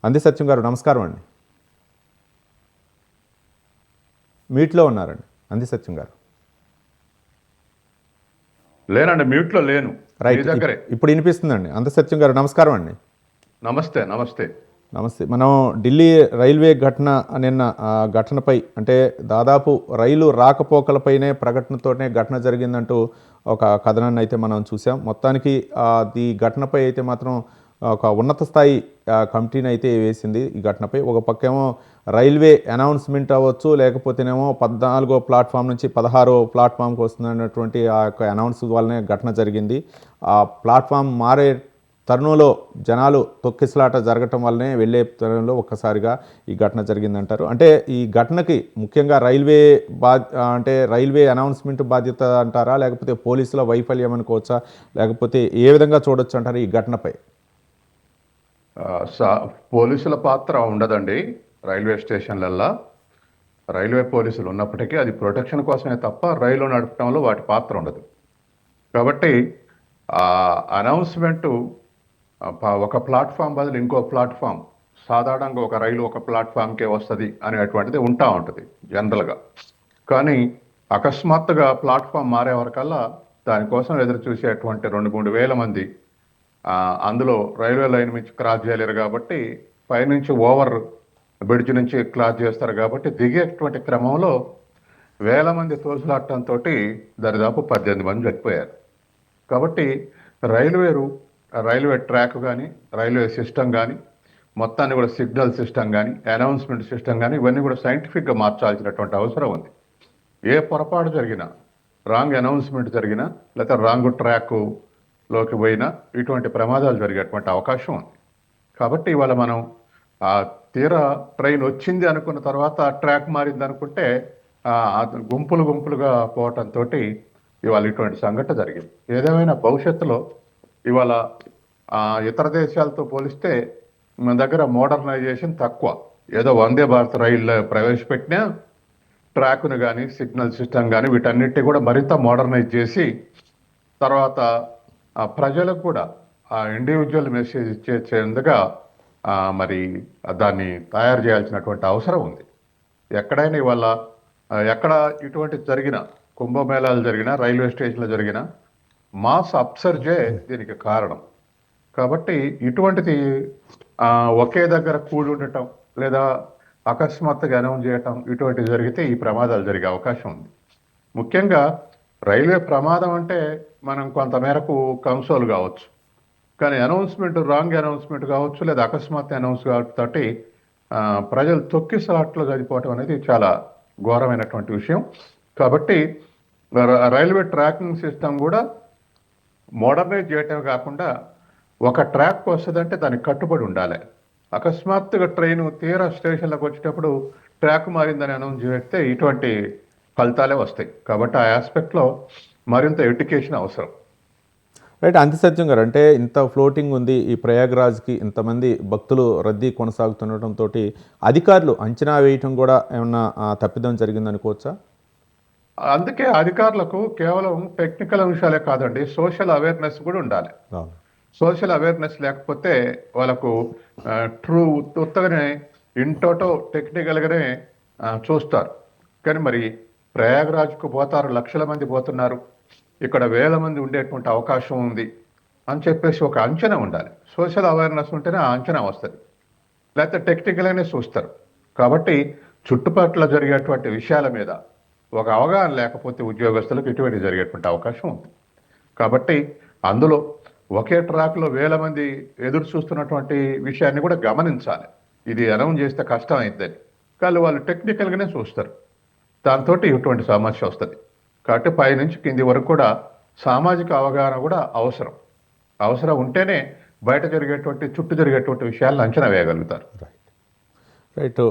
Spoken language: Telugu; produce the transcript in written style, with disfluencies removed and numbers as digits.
అంది సత్యం గారు నమస్కారం అండి. మీట్లో ఉన్నారండి అంది సత్యం గారు. లేనండి, మ్యూట్లో లేను. మీ రైట్, దగ్గరే. ఇప్పుడు వినిపిస్తుందండి. అంది సత్యం గారు నమస్కారం అండి. నమస్తే నమస్తే. నమస్తే. మనం ఢిల్లీ రైల్వే ఘటన నిన్న ఘటనపై అంటే దాదాపు రైలు రాకపోకలపైనే ప్రకటనతోనే ఘటన జరిగిందంటూ ఒక కథనాన్ని అయితే మనం చూసాం. మొత్తానికి ఈ ఘటనపై అయితే మాత్రం ఒక ఉన్నత స్థాయి కమిటీని అయితే వేసింది ఈ ఘటనపై. ఒక పక్కేమో రైల్వే అనౌన్స్మెంట్ అవ్వచ్చు, లేకపోతేనేమో 14వ ప్లాట్ఫామ్ నుంచి 16వ ప్లాట్ఫామ్కి వస్తుందన్నటువంటి ఆ యొక్క అనౌన్స్ వల్లనే ఘటన జరిగింది. ఆ ప్లాట్ఫామ్ మారే తరుణంలో జనాలు తొక్కిసలాట జరగటం వల్లనే వెళ్ళే తరుణంలో ఒక్కసారిగా ఈ ఘటన జరిగిందంటారు. అంటే ఈ ఘటనకి ముఖ్యంగా అంటే రైల్వే అనౌన్స్మెంట్ బాధ్యత అంటారా, లేకపోతే పోలీసుల వైఫల్యం అనుకోవచ్చా, లేకపోతే ఏ విధంగా చూడొచ్చు అంటారు ఈ ఘటనపై? పోలీసుల పాత్ర ఉండదండి రైల్వే స్టేషన్లల్లో. రైల్వే పోలీసులు ఉన్నప్పటికీ అది ప్రొటెక్షన్ కోసమే తప్ప రైలు నడపడంలో వాటి పాత్ర ఉండదు. కాబట్టి అనౌన్స్మెంటు ఒక ప్లాట్ఫామ్ బదులు ఇంకో ప్లాట్ఫామ్, సాధారణంగా ఒక రైలు ఒక ప్లాట్ఫామ్కే వస్తుంది అనేటువంటిది ఉంటుంది జనరల్గా. కానీ అకస్మాత్తుగా ప్లాట్ఫామ్ మారే వరకల్లా దానికోసం ఎదురు చూసేటువంటి 2-3 వేల మంది అందులో రైల్వే లైన్ నుంచి క్రాస్ చేయలేరు కాబట్టి పైనుంచి ఓవర్ బ్రిడ్జ్ నుంచి క్రాస్ చేస్తారు కాబట్టి దిగేటువంటి క్రమంలో వేల మంది తోసులాటంతో దరిదాపు 18 మంది చనిపోయారు. కాబట్టి రైల్వే ట్రాక్ కానీ, రైల్వే సిస్టమ్ కానీ, మొత్తాన్ని కూడా సిగ్నల్ సిస్టమ్ కానీ, అనౌన్స్మెంట్ సిస్టమ్ కానీ ఇవన్నీ కూడా సైంటిఫిక్గా మార్చాల్సినటువంటి అవసరం ఉంది. ఏ పొరపాటు జరిగినా, రాంగ్ అనౌన్స్మెంట్ జరిగినా, లేకపోతే రాంగ్ ట్రాక్లోకి పోయినా ఇటువంటి ప్రమాదాలు జరిగేటువంటి అవకాశం ఉంది. కాబట్టి ఇవాళ మనం తీరా ట్రైన్ వచ్చింది అనుకున్న తర్వాత ట్రాక్ మారింది అనుకుంటే గుంపులుగా పోవటంతో ఇవాళ ఇటువంటి సంఘటన జరిగింది. ఏదేమైనా భవిష్యత్తులో ఇవాళ ఇతర దేశాలతో పోలిస్తే మన దగ్గర మోడర్నైజేషన్ తక్కువ. ఏదో వందే భారత్ రైళ్ళు ప్రవేశపెట్టినా ట్రాక్ను కానీ, సిగ్నల్ సిస్టమ్ కానీ వీటన్నిటి కూడా మరింత మోడర్నైజ్ చేసి తర్వాత ప్రజలకు కూడా ఇండివిజువల్ మెసేజ్ ఇచ్చేందుగా మరి దాన్ని తయారు చేయాల్సినటువంటి అవసరం ఉంది. ఎక్కడైనా ఇవాళ ఎక్కడ ఇటువంటి జరిగిన కుంభమేళాలు జరిగినా, రైల్వే స్టేషన్లో జరిగిన మాస్ అప్సర్జే దీనికి కారణం. కాబట్టి ఇటువంటిది ఒకే దగ్గర కూడి ఉండటం లేదా అకస్మాత్తుగా అనౌన్స్ చేయటం ఇటువంటివి జరిగితే ఈ ప్రమాదాలు జరిగే అవకాశం ఉంది. ముఖ్యంగా రైల్వే ప్రమాదం అంటే మనం కొంతమేరకు కన్సోల్ కావచ్చు, కానీ రాంగ్ అనౌన్స్మెంట్ కావచ్చు లేదా అకస్మాత్ అనౌన్స్ కాబట్టి ప్రజలు తొక్కిసలాట్లో చనిపోవటం అనేది చాలా ఘోరమైనటువంటి విషయం. కాబట్టి రైల్వే ట్రాకింగ్ సిస్టమ్ కూడా మోడర్నైజ్ చేయటమే కాకుండా ఒక ట్రాక్ వస్తుందంటే దానికి కట్టుబడి ఉండాలి. అకస్మాత్తుగా ట్రైన్ తీరా స్టేషన్లకు వచ్చేటప్పుడు ట్రాక్ మారిందని అనౌన్స్ చేస్తే ఇటువంటి ఫలితాలే వస్తాయి. కాబట్టి ఆ ఆస్పెక్ట్లో మరింత ఎడ్యుకేషన్ అవసరం. రైట్, అంతి సత్యం గారు. అంటే ఇంత ఫ్లోటింగ్ ఉంది ఈ ప్రయాగ్రాజ్కి, ఇంతమంది భక్తులు రద్దీ కొనసాగుతుండటంతో అధికారులు అంచనా వేయటం కూడా ఏమన్నా తప్పిదం జరిగిందనుకోవచ్చా? అందుకే అధికారులకు కేవలం టెక్నికల్ అంశాలే కాదండి, సోషల్ అవేర్నెస్ కూడా ఉండాలి. సోషల్ అవేర్నెస్ లేకపోతే వాళ్ళకు ఉత్తగానే ఇంటోటో టెక్నికల్గానే చూస్తారు. కానీ మరి ప్రయాగ్రాజ్కు పోతారు, లక్షల మంది పోతున్నారు, ఇక్కడ వేల మంది ఉండేటువంటి అవకాశం ఉంది అని చెప్పేసి ఒక అంచనా ఉండాలి. సోషల్ అవేర్నెస్ ఉంటేనే ఆ అంచనా వస్తుంది, లేకపోతే టెక్నికల్గానే చూస్తారు. కాబట్టి చుట్టుపక్కల జరిగేటువంటి విషయాల మీద ఒక అవగాహన లేకపోతే ఉద్యోగస్తులకు ఇటువంటి జరిగేటువంటి అవకాశం ఉంది. కాబట్టి అందులో ఒకే ట్రాక్లో వేల మంది ఎదురు చూస్తున్నటువంటి విషయాన్ని కూడా గమనించాలి. ఇది అనౌన్స్ చేస్తే కష్టం అవుతుందని, కానీ వాళ్ళు టెక్నికల్గానే చూస్తారు. దాంతో ఇటువంటి సమస్య వస్తుంది. కాబట్టి పైనుంచి కింది వరకు కూడా సామాజిక అవగాహన కూడా అవసరం ఉంటేనే బయట చుట్టూ జరిగేటువంటి విషయాలను అంచనా వేయగలుగుతారు. రైట్.